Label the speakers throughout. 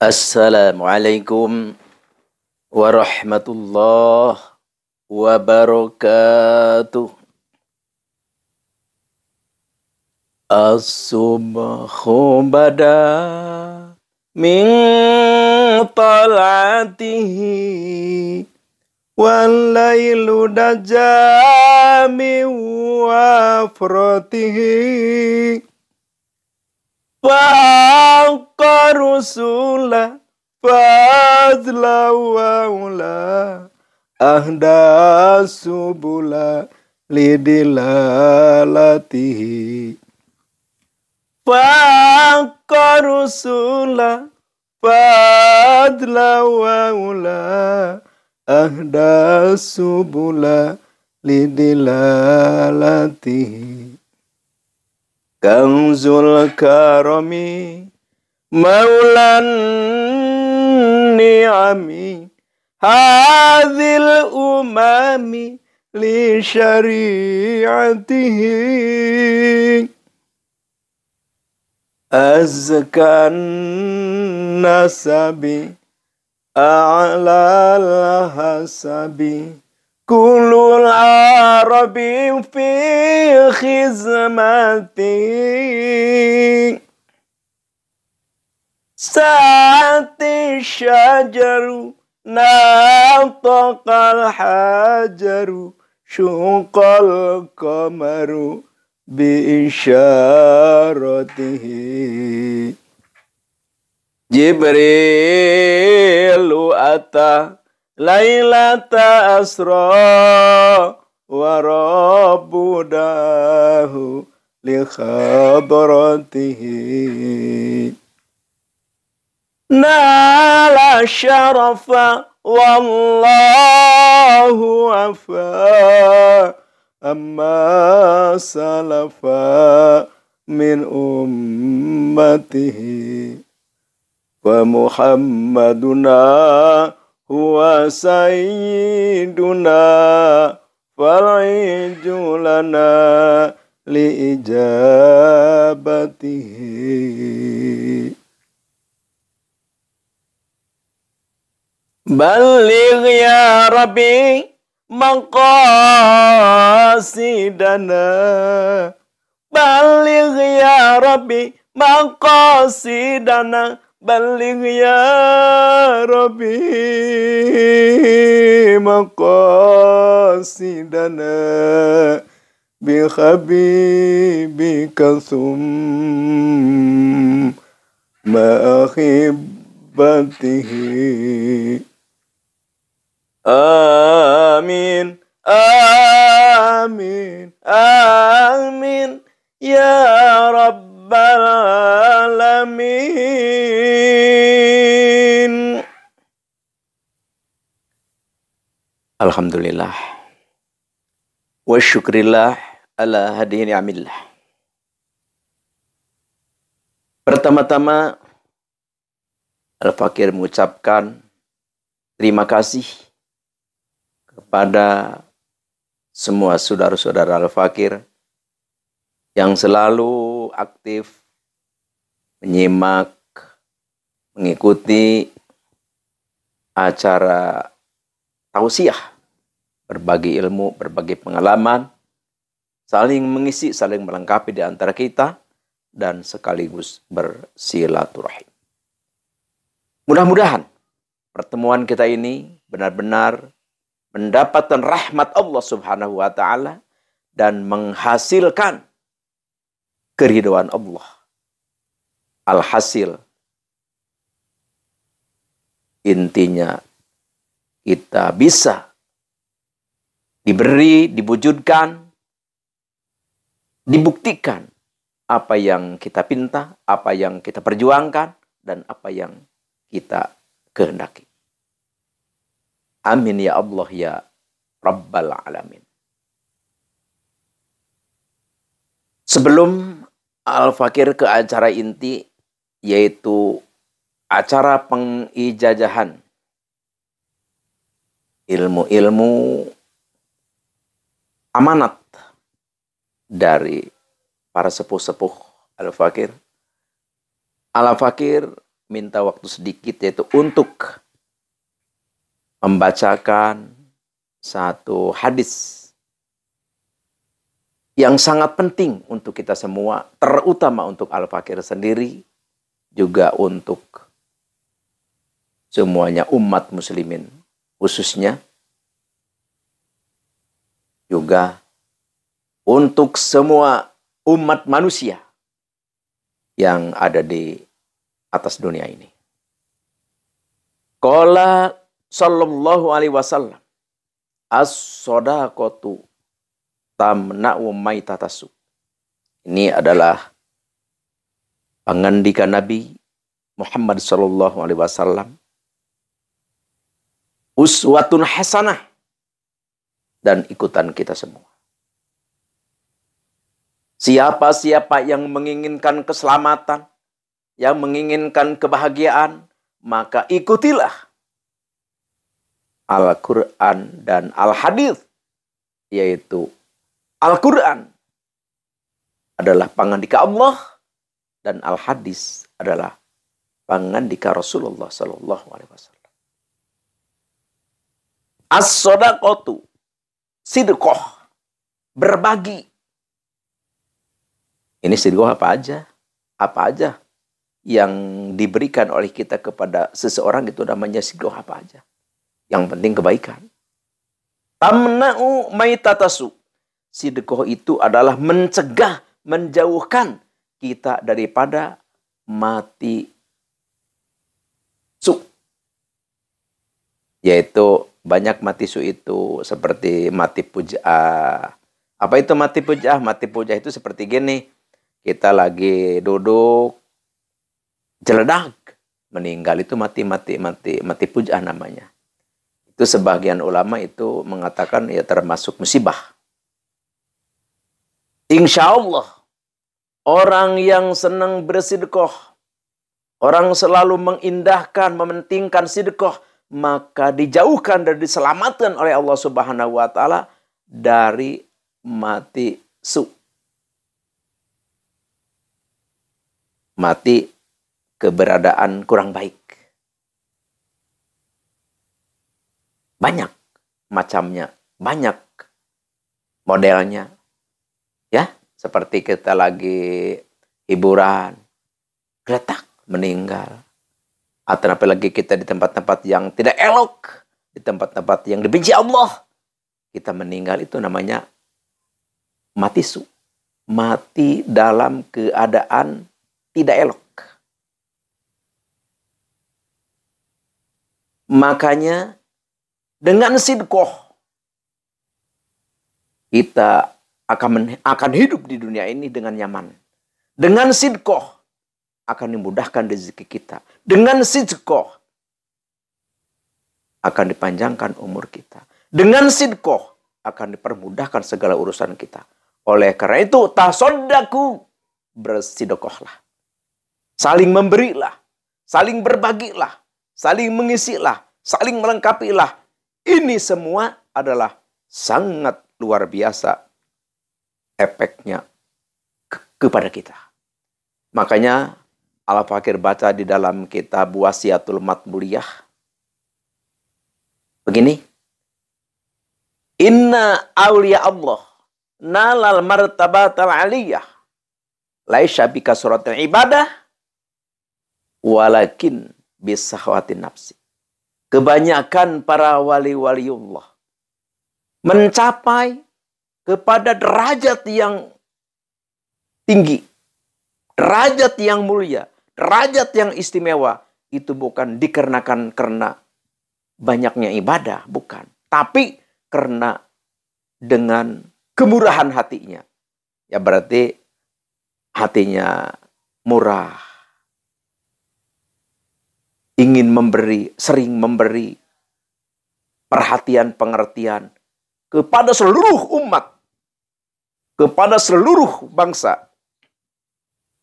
Speaker 1: Assalamualaikum warahmatullahi wabarakatuh. As-subhu bada min talatihi wal-lailu dajami wa fratihi faqqa rusula fadla wa ula ahda subula lidilalatihi faqqa rusula fadla wa ula ahda subula lidilalatihi Kanzul karami maulan ni'ami hadhil umami li syari'atihi azkan nasabi a'lal hasabi kulul arabi fi khizmati sa'ati syajaru nataqal hajaru syuqal qamaru bi isyaratihi Jibrilu ata Lailata asra wa rabbudahu li khadratihi nala syarafa wallahu afa amma salafa min ummatihi wa muhammaduna huwa sayyiduna far'iju lana li ijabatihi Baligh ya Rabbi maqasidana Baligh ya Rabbi maqasidana Baligh ya Rabbi maqasidana bi habibika thumma ahibbatihi Amin Amin Amin ya Rabbal Alamin Alhamdulillah wa syukrillah ala hadihi ni'amillah. Pertama-tama Al-Fakir mengucapkan terima kasih kepada semua saudara-saudara Al-Fakir yang selalu aktif menyimak, mengikuti acara tausiah, berbagi ilmu, berbagi pengalaman, saling mengisi, saling melengkapi di antara kita, dan sekaligus bersilaturahim. Mudah-mudahan pertemuan kita ini benar-benar mendapatkan rahmat Allah Subhanahu wa Ta'ala dan menghasilkan keridhaan Allah. Alhasil, intinya kita bisa diberi, diwujudkan, dibuktikan apa yang kita pinta, apa yang kita perjuangkan, dan apa yang kita kehendaki. Amin ya Allah ya Rabbal Alamin. Sebelum Al-Fakir ke acara inti, yaitu acara pengijazahan ilmu-ilmu amanat dari para sepuh-sepuh Al-Fakir. Al-Fakir minta waktu sedikit, yaitu untuk membacakan satu hadis yang sangat penting untuk kita semua, terutama untuk Al-Fakir sendiri, juga untuk semuanya umat muslimin, khususnya juga untuk semua umat manusia yang ada di atas dunia ini. Qala sallallahu alaihi wasallam, as-shadaqatu tamna'u maitatasu. Ini adalah pengendikan Nabi Muhammad sallallahu alaihi wasallam, uswatun hasanah, dan ikutan kita semua. Siapa-siapa yang menginginkan keselamatan, yang menginginkan kebahagiaan, maka ikutilah Al-Quran dan Al-Hadis, yaitu Al-Quran adalah pangandika Allah dan Al-Hadis adalah pangandika Rasulullah Sallallahu Alaihi Wasallam. As-shadaqatu, sidqoh, berbagi. Ini sidqoh apa aja? Apa aja yang diberikan oleh kita kepada seseorang itu namanya sidqoh apa aja. Yang penting kebaikan. Tamna'u maitatasu. Sidqoh itu adalah mencegah, menjauhkan kita daripada mati su. Yaitu banyak mati su itu seperti mati pujah. Apa itu mati pujah? Mati pujah itu seperti gini. Kita lagi duduk, jeledak, meninggal, itu mati pujah namanya. Itu sebagian ulama itu mengatakan ya termasuk musibah. Insya Allah, orang yang senang bersidqoh, orang selalu mengindahkan, mementingkan sidqoh, maka dijauhkan dan diselamatkan oleh Allah Subhanahu wa Ta'ala dari mati su. Mati keberadaan kurang baik. Banyak macamnya, banyak modelnya. Ya, seperti kita lagi hiburan, geletak, meninggal. Atau apalagi kita di tempat-tempat yang tidak elok, di tempat-tempat yang dibenci Allah, kita meninggal, itu namanya mati su. Mati dalam keadaan tidak elok. Makanya dengan sidqoh kita akan hidup di dunia ini dengan nyaman. Dengan sidqoh akan dimudahkan rezeki kita. Dengan sidqoh akan dipanjangkan umur kita. Dengan sidqoh akan dipermudahkan segala urusan kita. Oleh karena itu, tasaddaku, bersidqohlah. Saling memberilah, saling berbagilah, saling mengisilah, saling melengkapilah. Ini semua adalah sangat luar biasa efeknya kepada kita. Makanya Al-Fakir baca di dalam kitab Wasiatul Matmuliyah begini. Inna awliya Allah nalal martabatal aliyah laisha bika suratul ibadah walakin bisahwatin nafsi. Kebanyakan para wali-waliullah mencapai kepada derajat yang tinggi, derajat yang mulia, derajat yang istimewa. Itu bukan dikarenakan karena banyaknya ibadah, bukan. Tapi karena dengan kemurahan hatinya. Ya berarti hatinya murah. Ingin memberi, sering memberi perhatian, pengertian kepada seluruh umat, kepada seluruh bangsa,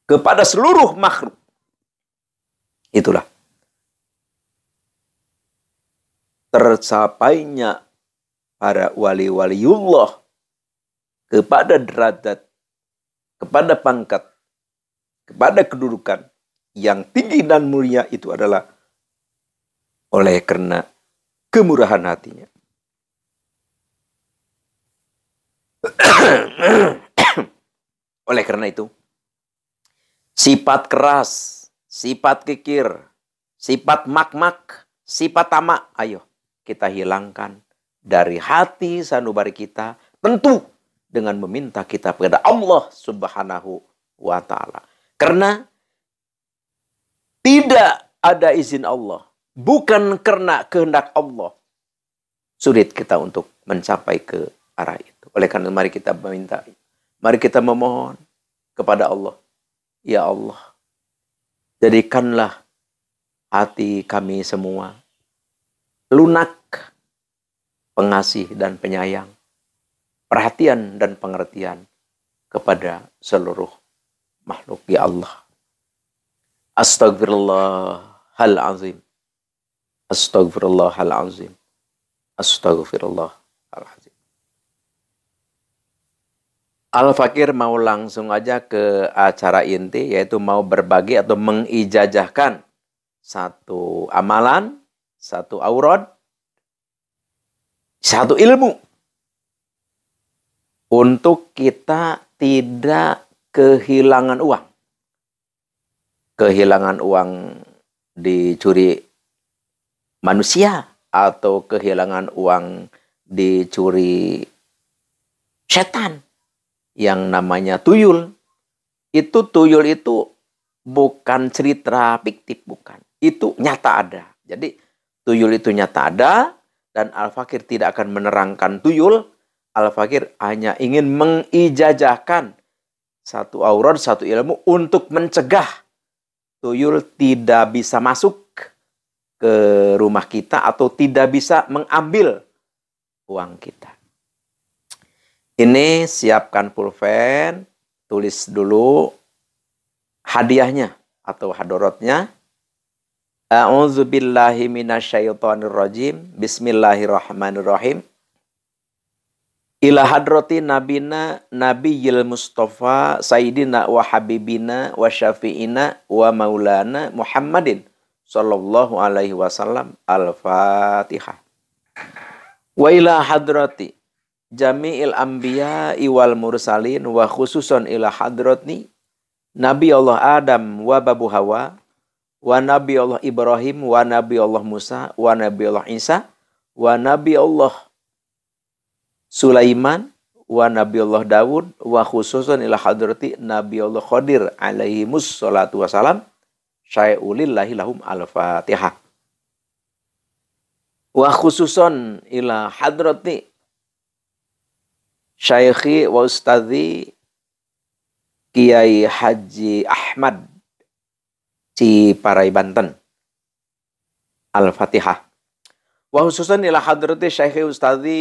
Speaker 1: kepada seluruh makhluk. Itulah tercapainya para wali-waliullah kepada derajat, kepada pangkat, kepada kedudukan yang tinggi dan mulia itu adalah oleh karena kemurahan hatinya. Oleh karena itu, sifat keras, sifat kikir, sifat mak-mak, sifat tamak, ayo kita hilangkan dari hati sanubari kita, tentu dengan meminta kita kepada Allah Subhanahu wa Ta'ala. Karena tidak ada izin Allah, bukan karena kehendak Allah, sulit kita untuk mencapai ke arah itu. Oleh karena mari kita meminta, mari kita memohon kepada Allah. Ya Allah, jadikanlah hati kami semua lunak, pengasih dan penyayang, perhatian dan pengertian kepada seluruh makhluk. Ya Allah. Astagfirullahalazim. Astagfirullahalazim. Astagfirullahalazim. Al-Fakir mau langsung aja ke acara inti, yaitu mau berbagi atau mengijazahkan satu amalan, satu aurad, satu ilmu. Untuk kita tidak kehilangan uang. Kehilangan uang dicuri manusia atau kehilangan uang dicuri setan yang namanya tuyul. Tuyul itu bukan cerita fiktif, bukan. Itu nyata ada. Jadi tuyul itu nyata ada dan Al-Fakir tidak akan menerangkan tuyul. Al-Fakir hanya ingin mengijazahkan satu aurad, satu ilmu untuk mencegah tuyul tidak bisa masuk ke rumah kita atau tidak bisa mengambil uang kita. Ini siapkan pulpen, tulis dulu hadiahnya atau hadorotnya. A'udzubillahi minasyaitonirrajim. Bismillahirrahmanirrahim. Ila hadrati nabina nabiyil mustafa sayyidina wa habibina wa syafi'ina wa maulana Muhammadin sallallahu alaihi wasallam. Al-Fatihah. Wa ila hadrati jami'il anbiya wal mursalin wa khususon ila hadrati Nabi Allah Adam wa babu Hawa wa Nabi Allah Ibrahim wa Nabi Allah Musa wa Nabi Allah Isa wa Nabi Allah Sulaiman wa Nabi Allah Dawud wa khususan ila hadrati Nabi Allah Khadir alaihi mussalatu wassalam syai'ulillahi lahum. Al-Fatihah. Wa khususan ila hadrati Syaikhi wa Ustadzi Kiai Haji Ahmad Ciparai Banten. Al-Fatihah. Wa khususan ila hadrati Syaikhi Ustadzi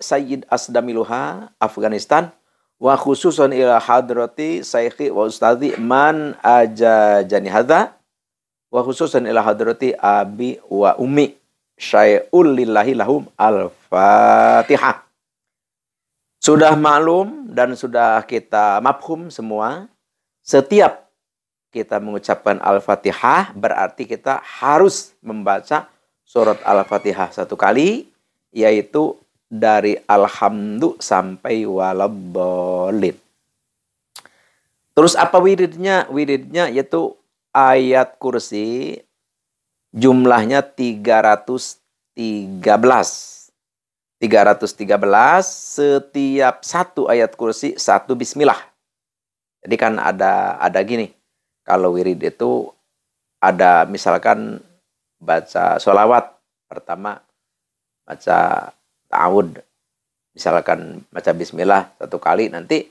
Speaker 1: Sayyid Asdamiluha Afghanistan. Wa khususan ila hadrati Syaikhi wa Ustadzi Man Ajajani Hadza. Wa khususan ila hadrati Abi wa Ummi syai'ul lillahi lahum. Al-Fatihah. Sudah maklum dan sudah kita mafhum semua, setiap kita mengucapkan Al-Fatihah berarti kita harus membaca surat Al-Fatihah satu kali, yaitu dari Alhamdu sampai Waladhdallin. Terus apa wiridnya? Wiridnya yaitu ayat kursi, jumlahnya 313. 313, setiap satu ayat kursi satu bismillah. Jadi kan ada gini, kalau wirid itu ada misalkan baca sholawat, pertama baca ta'awud, misalkan baca bismillah satu kali, nanti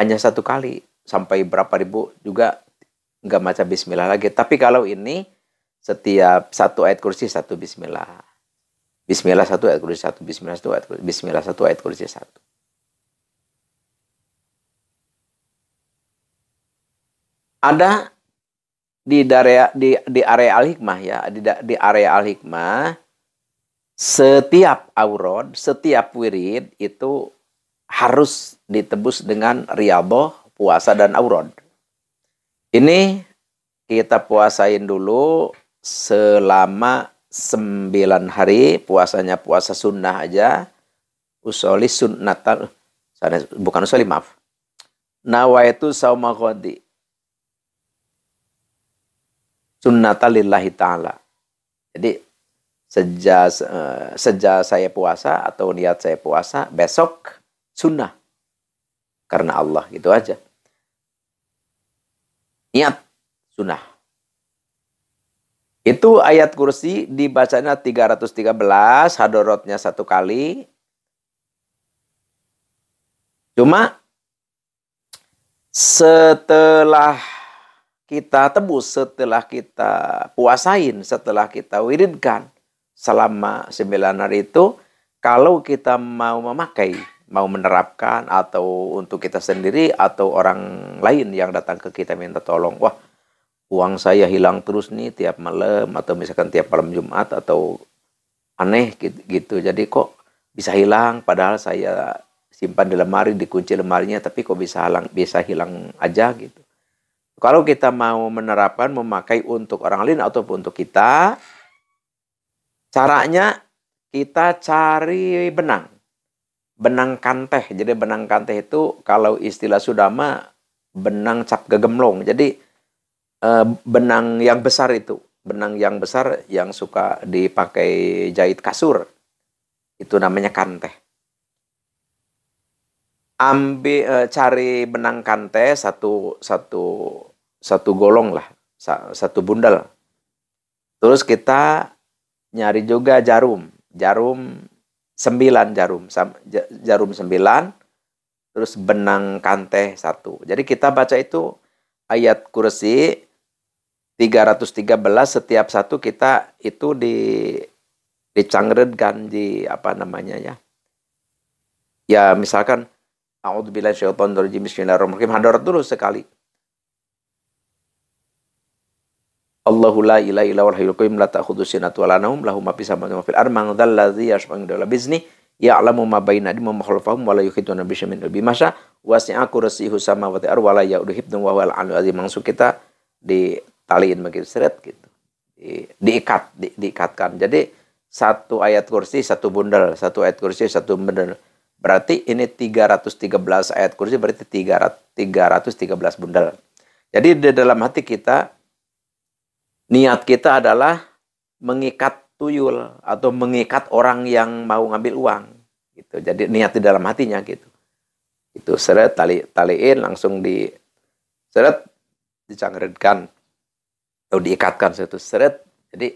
Speaker 1: hanya satu kali, sampai berapa ribu juga nggak baca bismillah lagi. Tapi kalau ini setiap satu ayat kursi satu bismillah. Bismillah satu ayat kursi satu, bismillah satu ayat kursi, bismillah satu ayat kursi satu. Ada di area Al-Hikmah ya, di area Al-Hikmah, setiap aurad, setiap wirid itu harus ditebus dengan riyadhah, puasa dan aurad. Ini kita puasain dulu selama 9 hari. Puasanya puasa sunnah aja. Usoli sunnatan. Bukan usoli, maaf. Nawaitu sauma ghadi. Sunnata lillahi ta'ala. Jadi sejak saya puasa atau niat saya puasa, besok sunnah. Karena Allah, gitu aja. Niat sunnah. Itu ayat kursi dibacanya 313, hadorotnya 1 kali. Cuma setelah kita tebus, setelah kita puasain, setelah kita wiridkan selama 9 hari itu, kalau kita mau memakai, mau menerapkan, atau untuk kita sendiri atau orang lain yang datang ke kita minta tolong, wah uang saya hilang terus nih tiap malam, atau misalkan tiap malam Jumat, atau aneh gitu. Jadi kok bisa hilang, padahal saya simpan di lemari, dikunci lemarinya, tapi kok bisa hilang aja gitu. Kalau kita mau menerapkan, memakai untuk orang lain ataupun untuk kita, caranya kita cari benang. Benang kanteh. Jadi benang kanteh itu kalau istilah Sudama, benang cap gegemlong. Jadi benang yang besar itu. Benang yang besar yang suka dipakai jahit kasur. Itu namanya kanteh. Cari benang kanteh satu golong lah. Satu bundel. Terus kita nyari juga jarum 9 jarum 9, terus benang kanteh 1. Jadi kita baca itu ayat kursi 313, setiap satu kita itu dicangredkan di apa namanya ya. Ya misalkan a'udzubillahi minasyaitonirrajim, bismillahirrahmanirrahim, hadarat dulu sekali. Allahu la ilaha illa huwal hayyul qayyum la ta'khudhuhu sinatun wa la nawm lahu ma fis samawati wa ma fil ardi man dzal ladzi yashfa'u 'indahu illa bi'idznihi ya'lamu ma baina aydihim wa ma khalfahum wa la yuhituna bi syai'in min ilmihi ma syaa wasi'a kursiyyuhu samawati wal ardi wa la ya'uduhu hifdzuhuma wa huwal 'aliyyul 'azim. Maksud kita ditaliin begitu seret gitu. Diikatkan. Jadi satu ayat kursi satu bundel, satu ayat kursi satu bundel. Berarti ini 313 ayat kursi, berarti 313 bundel. Jadi di dalam hati kita, niat kita adalah mengikat tuyul atau mengikat orang yang mau ngambil uang gitu. Jadi niat di dalam hatinya gitu. Itu seret, taliin, langsung seret, dicangredkan atau diikatkan satu seret. Jadi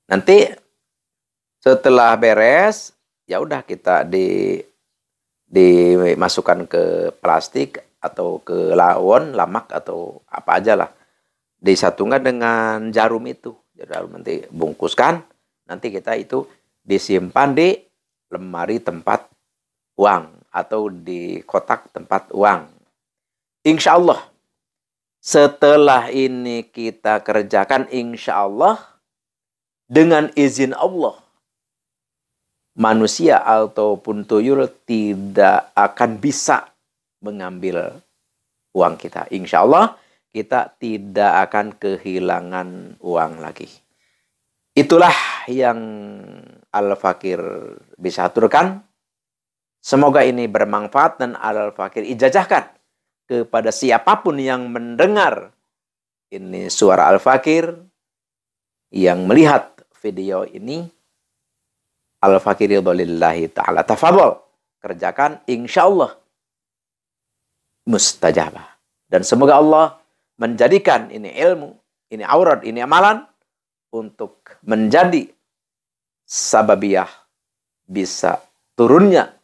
Speaker 1: nanti setelah beres, ya udah kita dimasukkan ke plastik atau ke lamak atau apa aja lah. Disatukan dengan jarum itu. Jarum nanti bungkuskan. Nanti kita itu disimpan di lemari tempat uang. Atau di kotak tempat uang. Insya Allah. Setelah ini kita kerjakan, insya Allah. Dengan izin Allah. Manusia ataupun tuyul tidak akan bisa mengambil uang kita. Insya Allah. Kita tidak akan kehilangan uang lagi. Itulah yang Al-Fakir bisa aturkan. Semoga ini bermanfaat dan Al-Fakir ijazahkan kepada siapapun yang mendengar ini suara Al-Fakir, yang melihat video ini. Al-Fakir ridholillahi ta'ala. Tafadhol, kerjakan, insya Allah mustajabah. Dan semoga Allah menjadikan ini ilmu, ini aurat, ini amalan untuk menjadi sababiyah bisa turunnya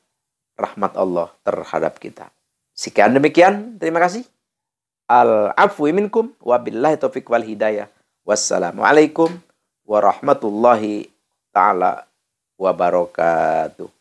Speaker 1: rahmat Allah terhadap kita. Sekian demikian, terima kasih. Al-afwi minkum wa billahi taufiq wal hidayah. Wassalamualaikum warahmatullahi ta'ala wabarakatuh.